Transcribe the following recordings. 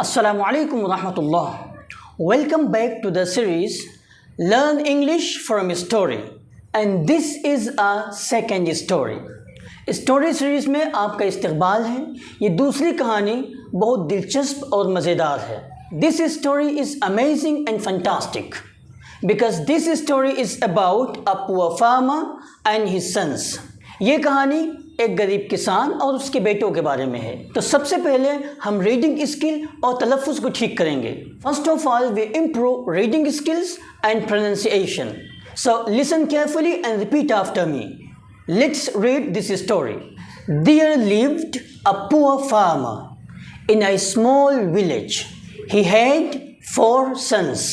Assalamu alaikum wa rahmatullah. Welcome back to the series Learn English from a Story. And this is a second story. Story series में आपका इस्तकबाल है। ये दूसरी कहानी बहुत दिलचस्प और मज़ेदार है। This story is amazing and fantastic because this story is about a poor farmer and his sons. ये कहानी एक गरीब किसान और उसके बेटों के बारे में है। तो सबसे पहले हम रीडिंग स्किल और तलफ़ुज़ को ठीक करेंगे। First of all we improve reading skills and pronunciation. So listen carefully and repeat after me. Let's read this story. There lived a poor farmer in a small village. He had 4 sons,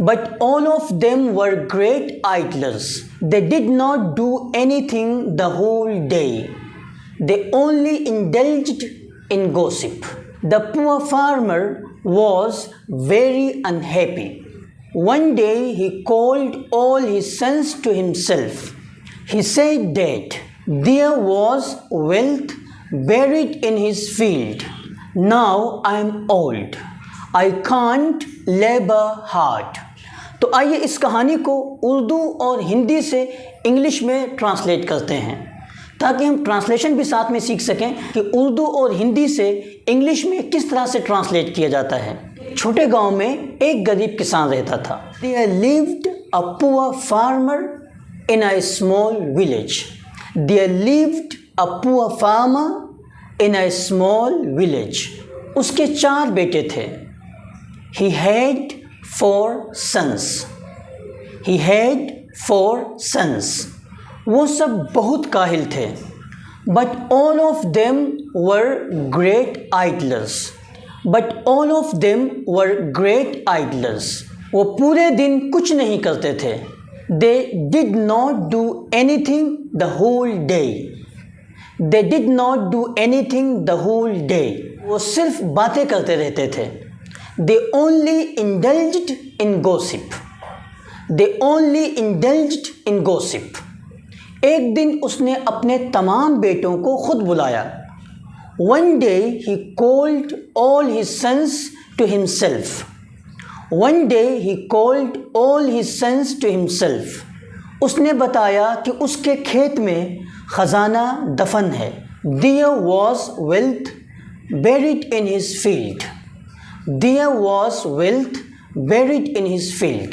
but all of them were great idlers. They did not do anything the whole day. They only indulged in gossip. The poor farmer was very unhappy. One day he called all his sons to himself. He said that there was wealth buried in his field. Now I am old. I can't labor hard. तो आइए इस कहानी को उर्दू और हिंदी से English में translate करते हैं ताकि हम ट्रांसलेशन भी साथ में सीख सकें कि उर्दू और हिंदी से इंग्लिश में किस तरह से ट्रांसलेट किया जाता है। छोटे गांव में एक गरीब किसान रहता था। There lived a poor farmer in a small village. There lived a poor farmer in a small village. उसके 4 बेटे थे। He had 4 sons. He had 4 sons. वो सब बहुत काहिल थे। But all of them were great idlers. But all of them were great idlers. वो पूरे दिन कुछ नहीं करते थे। They did not do anything the whole day. They did not do anything the whole day. वो सिर्फ बातें करते रहते थे। They only indulged in gossip. They only indulged in gossip. एक दिन उसने अपने तमाम बेटों को खुद बुलाया। One day he called all his sons to himself. One day he called all his sons to himself. उसने बताया कि उसके खेत में ख़जाना दफन है। There was wealth buried in his field. There was wealth buried in his field.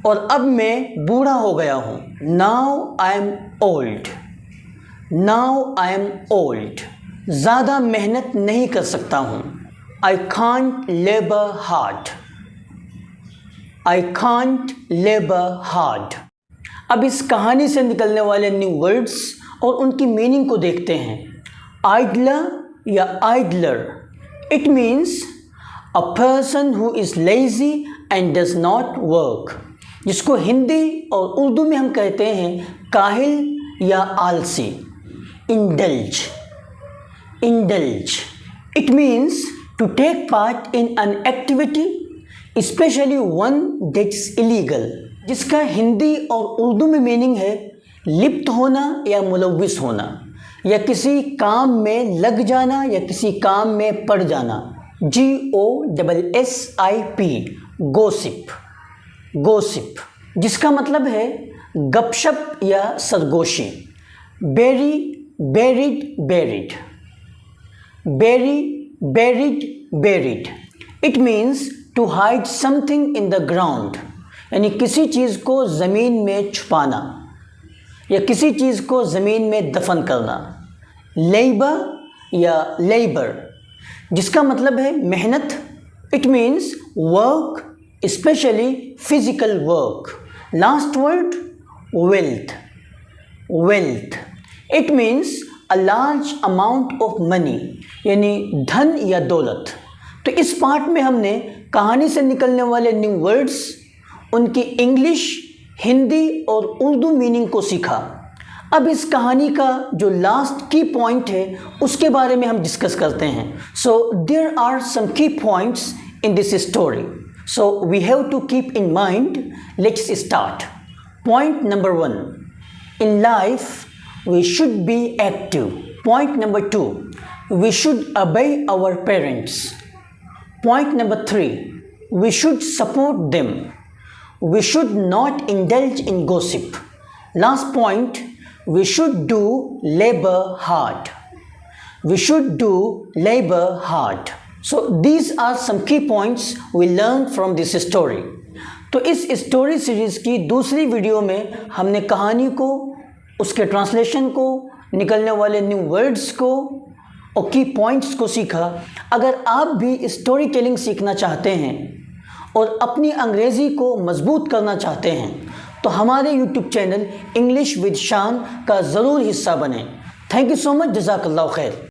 और अब मैं बूढ़ा हो गया हूँ। Now I am old. Now I am old. ज़्यादा मेहनत नहीं कर सकता हूँ। I can't labor hard. I can't labor hard. अब इस कहानी से निकलने वाले न्यू वर्ड्स और उनकी मीनिंग को देखते हैं। Idler या idler, it means a person who is lazy and does not work, जिसको हिंदी और उर्दू में हम कहते हैं काहिल या आलसी। Indulge, indulge, it means to take part in an activity especially one that's illegal, जिसका हिंदी और उर्दू में मीनिंग है लिप्त होना या मुलव्विस होना या किसी काम में लग जाना या किसी काम में पड़ जाना। GOSSIP, गोसिप, गोसिप, जिसका मतलब है गपशप या सरगोशी। Bury, buried, buried, bury, buried, buried, it means to hide something in the ground, यानी किसी चीज़ को ज़मीन में छुपाना या किसी चीज़ को ज़मीन में दफन करना। लेबर या लेबर, जिसका मतलब है मेहनत। It means work, specially physical work. Last word wealth, wealth, it means a large amount of money, यानी धन या दौलत। तो इस पार्ट में हमने कहानी से निकलने वाले न्यू वर्ड्स, उनकी इंग्लिश, हिंदी और उर्दू मीनिंग को सीखा। अब इस कहानी का जो लास्ट की पॉइंट है उसके बारे में हम डिस्कस करते हैं। So there are some key points in this story, so we have to keep in mind. Let's start. Point number 1, in life we should be active. Point number 2, we should obey our parents. Point number 3, we should support them. We should not indulge in gossip. Last point, we should do labor hard. We should do labor hard. So these are some key points we learned from this story. तो इस story series की दूसरी video में हमने कहानी को, उसके translation को, निकलने वाले न्यू वर्ड्स को और की पॉइंट्स को सीखा। अगर आप भी स्टोरी टेलिंग सीखना चाहते हैं और अपनी अंग्रेज़ी को मजबूत करना चाहते हैं तो हमारे यूट्यूब चैनल इंग्लिश विद शान का ज़रूर हिस्सा बनें। Thank you so much. जज़ाकल्लाह खैर।